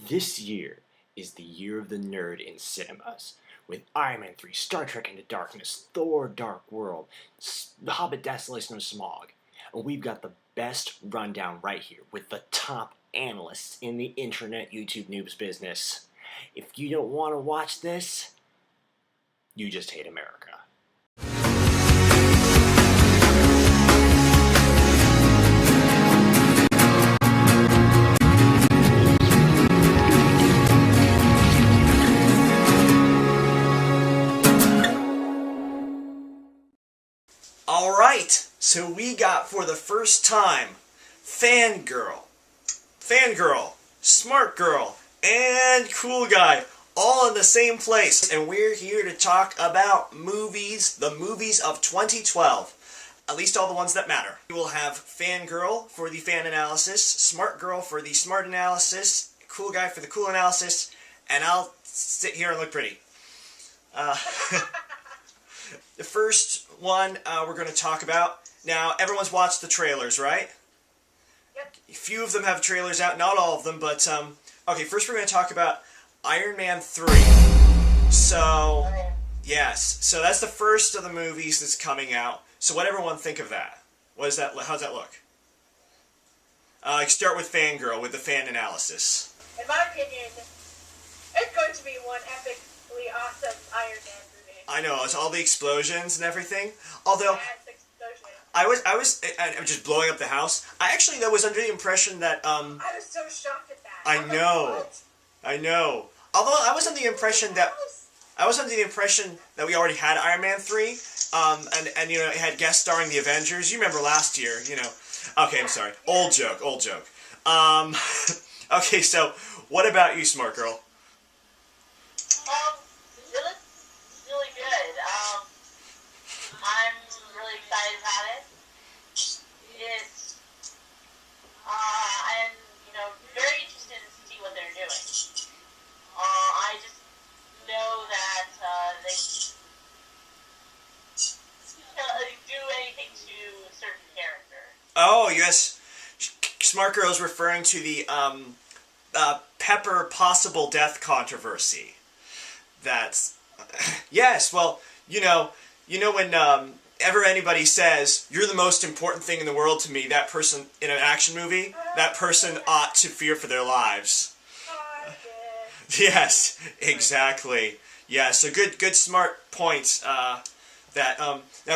This year is the year of the nerd in cinemas, with Iron Man 3, Star Trek Into Darkness, Thor Dark World, The Hobbit Desolation of Smaug. And we've got the best rundown right here with the top analysts in the internet YouTube noobs business. If you don't want to watch this, you just hate America. Alright, so we got for the first time Fangirl, Smart Girl, and Cool Guy all in the same place, and we're here to talk about movies, the movies of 2012, at least all the ones that matter. We will have Fangirl for the fan analysis, Smart Girl for the smart analysis, Cool Guy for the cool analysis, and I'll sit here and look pretty. The first one we're going to talk about. Now, everyone's watched the trailers, right? Yep. A few of them have trailers out, not all of them, but, okay, first we're going to talk about Iron Man 3. So, yes, so that's the first of the movies that's coming out. So what everyone think of that? What is that? How's that look? Start with Fangirl, with the fan analysis. In my opinion, it's going to be one epically awesome Iron Man movie. I know, it's all the explosions and everything. Although, I'm just blowing up the house. I actually, though, was under the impression that, I was so shocked at that. I know. Although, I was under the impression that we already had Iron Man 3, and you know, it had guest starring the Avengers. You remember last year, you know. Okay, I'm sorry. Old joke. Okay, so, what about you, Smart Girl? It looks really good. I'm really excited about it. I'm, very interested to see what they're doing. I just know that they do anything to a certain character. Oh, yes. Smart Girl is referring to the Pepper possible death controversy. That's... yes, well, you know when ever anybody says, you're the most important thing in the world to me, that person in an action movie, that person ought to fear for their lives. Yes, exactly. Yeah, so good smart points. Now,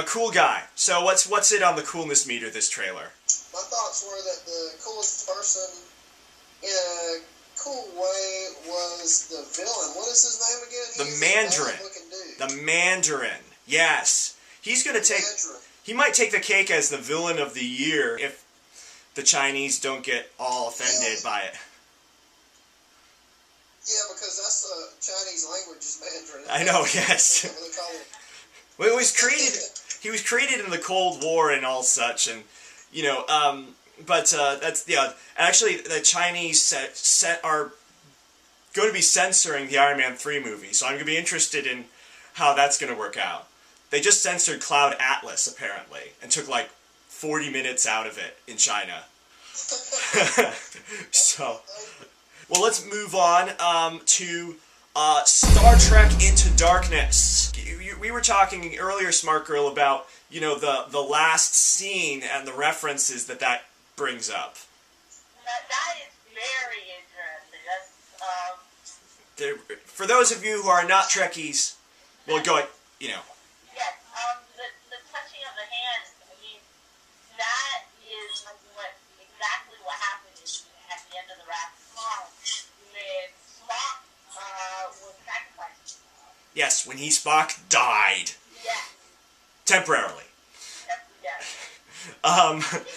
Cool Guy. So what's it on the coolness meter, this trailer? My thoughts were that the coolest person in a cool way was the villain. What is his name again? The Mandarin. The Mandarin. Yes. He's going to take... He might take the cake as the villain of the year if the Chinese don't get all offended by it. Yeah, because that's the Chinese language is Mandarin. I know, yes. Well, he was created in the Cold War and all such, and, that's, yeah, actually, the Chinese are going to be censoring the Iron Man 3 movie, so I'm going to be interested in how that's going to work out. They just censored Cloud Atlas, apparently, and took, 40 minutes out of it in China. So, well, let's move on to Star Trek Into Darkness. We were talking earlier, Smart Girl, about, the last scene and the references that brings up. That is very interesting. That's, for those of you who are not Trekkies, well, go ahead, Yes, the touching of the hand, that is exactly what happened at the end of the Wrath of Khan when Spock was sacrificed. Yes, when Spock died. Yes. Temporarily. Yes. He's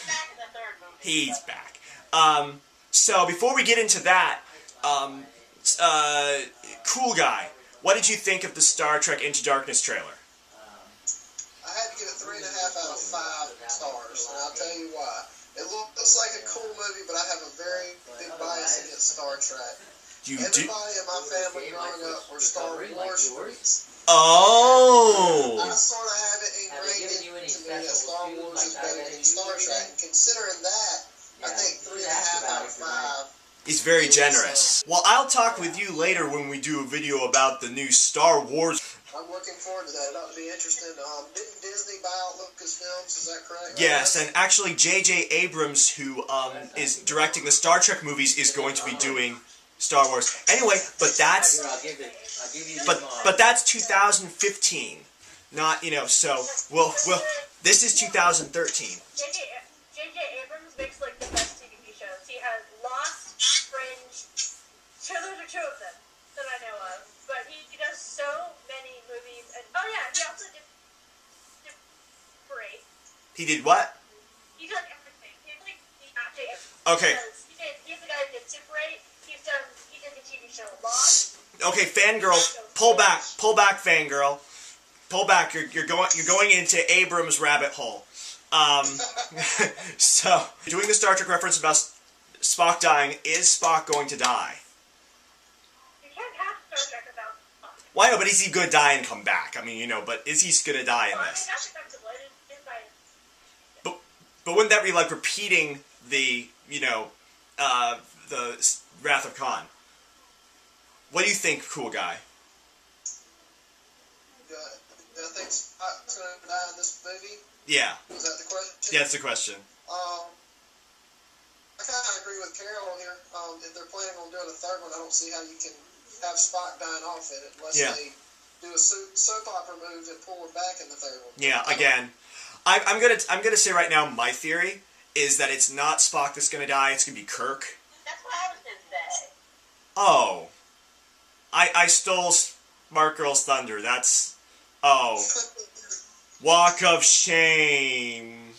back in the third movie. He's back. So before we get into that, Cool Guy, what did you think of the Star Trek Into Darkness trailer? I had to give it 3.5 out of 5 stars, and I'll tell you why. It looks like a cool movie, but I have a very big bias against Star Trek. Everybody in my family growing up were Star Wars freaks. Oh! I sort of have it ingrained into me that Star Wars is better than Star Trek. And considering that, I think 3.5 out of 5 He's very generous. Well, I'll talk with you later when we do a video about the new Star Wars. I'm looking forward to that. It ought to be interesting. Didn't Disney buy out Lucasfilms? Is that correct? Yes, and actually J.J. Abrams, who is directing the Star Trek movies, is going to be doing Star Wars. Anyway, but that's but that's 2015, not so we'll this is 2013. J.J. Abrams makes like the best TV shows. He has Lost, Fringe. Those are two of them that I know of. But he does so many movies, and oh yeah, he also did Parade. He did what? He did everything. He's like the J.J. Abrams. Okay. He's the guy who did Super 8. He did the TV show Lost. Okay, fangirl, pull back, fangirl, pull back. You're going into Abrams' rabbit hole. So doing the Star Trek reference about Spock dying. Is Spock going to die? You can't have Star Trek without Spock. Why no? But is he going to die and come back? I mean, but is he going to die in Well, this? that's effectively it. But wouldn't that be like repeating the the Wrath of Khan? What do you think, cool guy? I think Spock's going to die in this movie. Yeah. Was that the question? Yeah, that's the question. I kind of agree with Carol here. If they're planning on doing a third one, I don't see how you can have Spock dying off in it unless they do a soap opera move and pull him back in the third one. Yeah, again, I'm gonna say right now, my theory is that it's not Spock that's gonna die. It's gonna be Kirk. That's what I was going to say. Oh, I stole Smart Girl's thunder. That's walk of shame.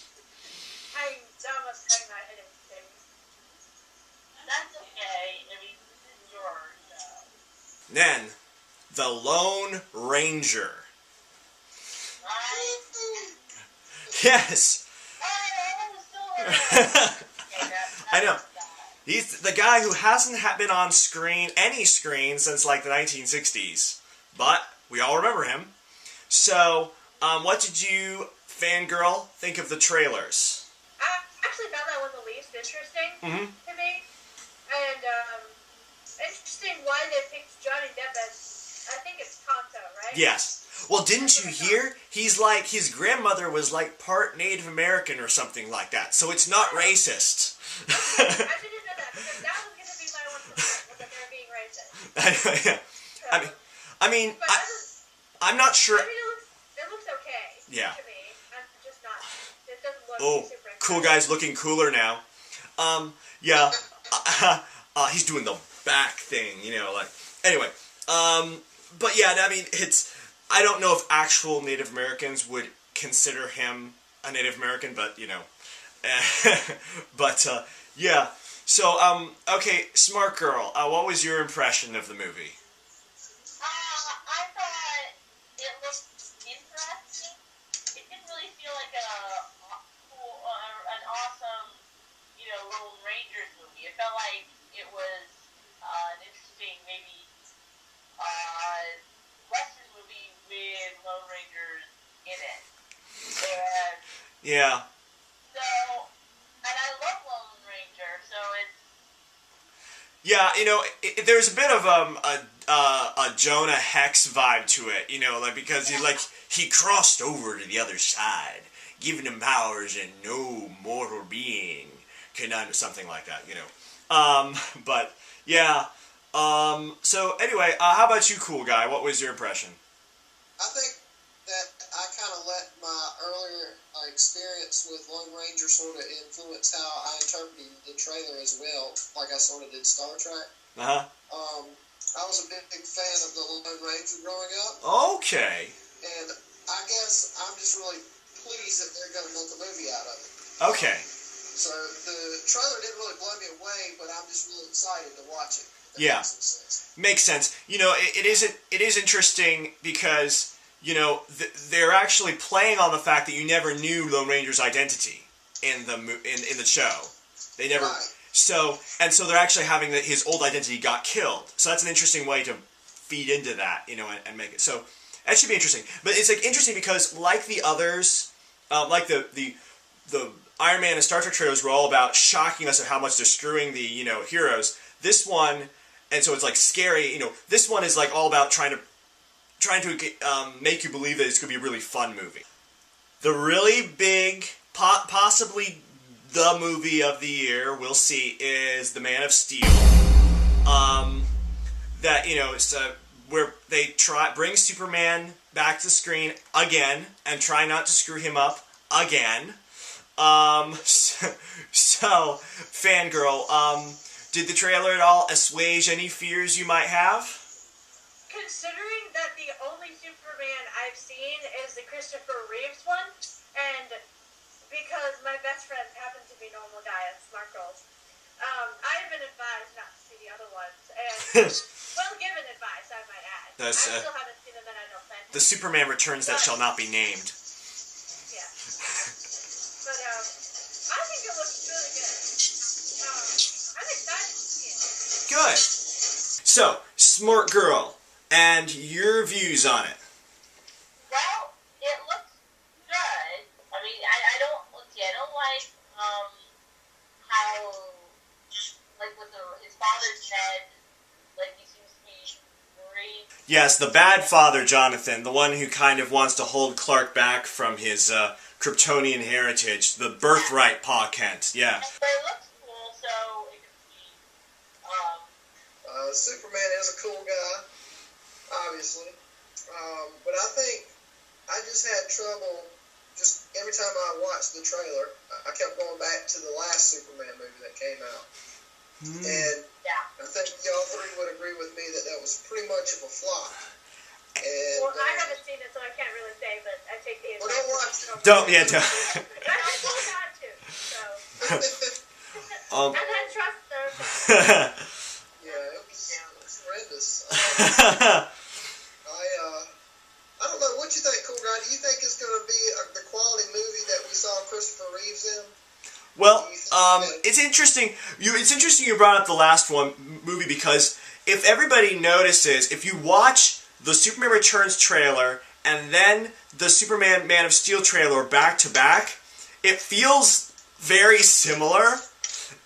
I almost had my head in things. That's okay. I mean, this is yours. Then the Lone Ranger. Right? Yes. I know. He's the guy who hasn't been on any screen since like the 1960s, but we all remember him. So, what did you, fangirl, think of the trailers? I actually found that one the least interesting to me. And interesting why they picked Johnny Depp as, I think it's Tonto, right? Yes. Well, didn't you hear? He's like, his grandmother was like part Native American or something like that, so it's not racist. I didn't know that, because that was going to be my one percent, that they're being racist. Yeah. So, I mean, but I'm not sure. I mean, it looks okay Yeah. to me. I'm just not, it doesn't look Oh, super cool exciting. guy's looking cooler now. Yeah. He's doing the back thing, like. Anyway, but yeah, I mean, I don't know if actual Native Americans would consider him a Native American, but but yeah. So okay, Smart Girl. What was your impression of the movie? I thought it looked interesting. It didn't really feel like an awesome, Lone Rangers movie. It felt like it was an interesting, maybe Western movie with Lone Rangers in it. And Yeah. so, and I love Lone Ranger, so it's. Yeah, there's a bit of a Jonah Hex vibe to it, like because he crossed over to the other side, giving him powers and no mortal being can something like that, But yeah. So anyway, how about you, cool guy? What was your impression? I think that I kind of let my earlier experience with Lone Ranger sort of influence how I interpreted the trailer as well, like I sort of did Star Trek. I was a big fan of the Lone Ranger growing up, Okay. and I guess I'm just really pleased that they're going to make a movie out of it. Okay. So the trailer didn't really blow me away, but I'm just really excited to watch it. If that Yeah. makes some sense. Makes sense. It is interesting because they're actually playing on the fact that you never knew Lone Ranger's identity in the show. They never. Right. So they're actually having his old identity got killed. So that's an interesting way to feed into that, and make it. So that should be interesting. But it's interesting because like the others, like the Iron Man and Star Trek trailers were all about shocking us at how much they're screwing the heroes. This one, and so it's like scary. You know, this one is like all about trying to make you believe that it's going to be a really fun movie. The really big, possibly the movie of the year, we'll see, is The Man of Steel. That, you know, it's where they bring Superman back to the screen again and try not to screw him up again. So Fangirl, did the trailer at all assuage any fears you might have? Considering that the only Superman I've seen is the Christopher Reeves one, and because my best friend happened to be a normal guy at Smart Girls, I have been advised not to see the other ones, and well-given advice, I might add. I still haven't seen them, and I don't plan to. The Superman Returns that shall not be named. Yeah. But, I think it looks really good. I'm excited to see it. Good. So, Smart Girl, and your views on it. Well, it looks good. I mean, I don't like, how, like, with his father's head, like, he seems to be very... Yes, the bad father, Jonathan, the one who kind of wants to hold Clark back from his Kryptonian heritage, the birthright Pa Kent, yeah. But it looks cool, so it could be, Superman is a cool guy, obviously. But I think I just had trouble, just every time I watched the trailer, I kept going back to the last Superman movie that came out. And I think y'all three would agree with me that that was pretty much of a flop. And, Well, I haven't seen it, so I can't really say, but I take the well, don't watch it. Don't. I told not to, so. And I trust them. Yeah, it was horrendous. I don't know, what you think, Cool Guy? Do you think it's going to be the quality movie that we saw Christopher Reeves in? Well, it's interesting. It's interesting you brought up the last movie, because if everybody notices, if you watch the Superman Returns trailer and then the Superman Man of Steel trailer back to back, it feels very similar.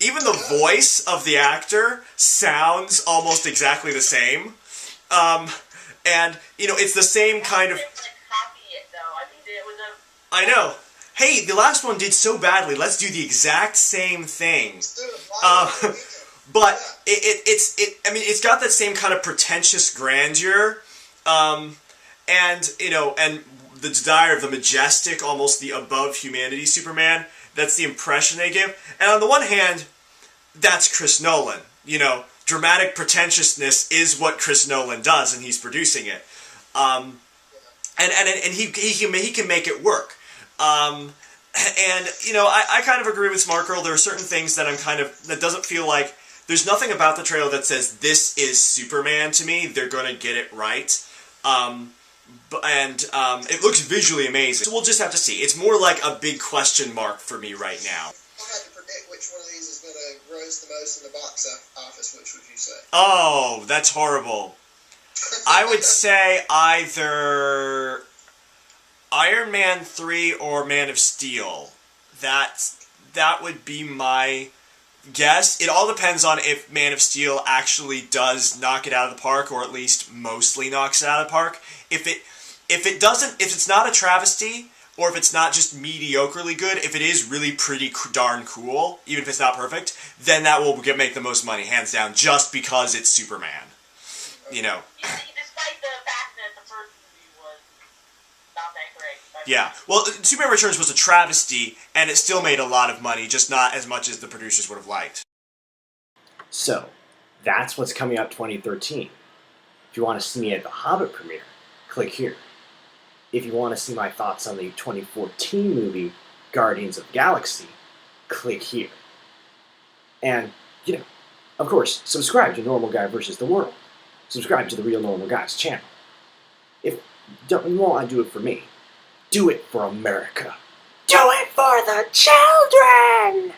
Even the voice of the actor sounds almost exactly the same. And, you know, it's the same kind of... copy it, though. I mean, it was a... I know. Hey, the last one did so badly. Let's do the exact same thing. But it's got that same kind of pretentious grandeur, and you know, and the desire of the majestic, almost the above humanity Superman. That's the impression they give. And on the one hand, that's Chris Nolan. You know, dramatic pretentiousness is what Chris Nolan does, and he's producing it. And he can make it work. And, you know, I kind of agree with Smart Girl. There are certain things that that doesn't feel like, there's nothing about the trailer that says, this is Superman to me. They're going to get it right. It looks visually amazing. So we'll just have to see. It's more like a big question mark for me right now. If I had to predict which one of these is going to gross the most in the box office, which would you say? Oh, that's horrible. I would say either Iron Man 3 or Man of Steel. That would be my guess. It all depends on if Man of Steel actually does knock it out of the park, or at least mostly knocks it out of the park. If it's not a travesty, or if it's not just mediocrely good, if it is really pretty darn cool, even if it's not perfect, then that will make the most money, hands down, just because it's Superman. You know. Despite the fact that the first movie was not that great. Yeah. Well, Superman Returns was a travesty, and it still made a lot of money, just not as much as the producers would have liked. So, that's what's coming up 2013. If you want to see me at the Hobbit premiere, click here. If you want to see my thoughts on the 2014 movie, Guardians of the Galaxy, click here. And, you know, of course, subscribe to Normal Guy vs. the World. Subscribe to the Real Normal Guys channel. If you don't want to do it for me, do it for America. Do it for the children!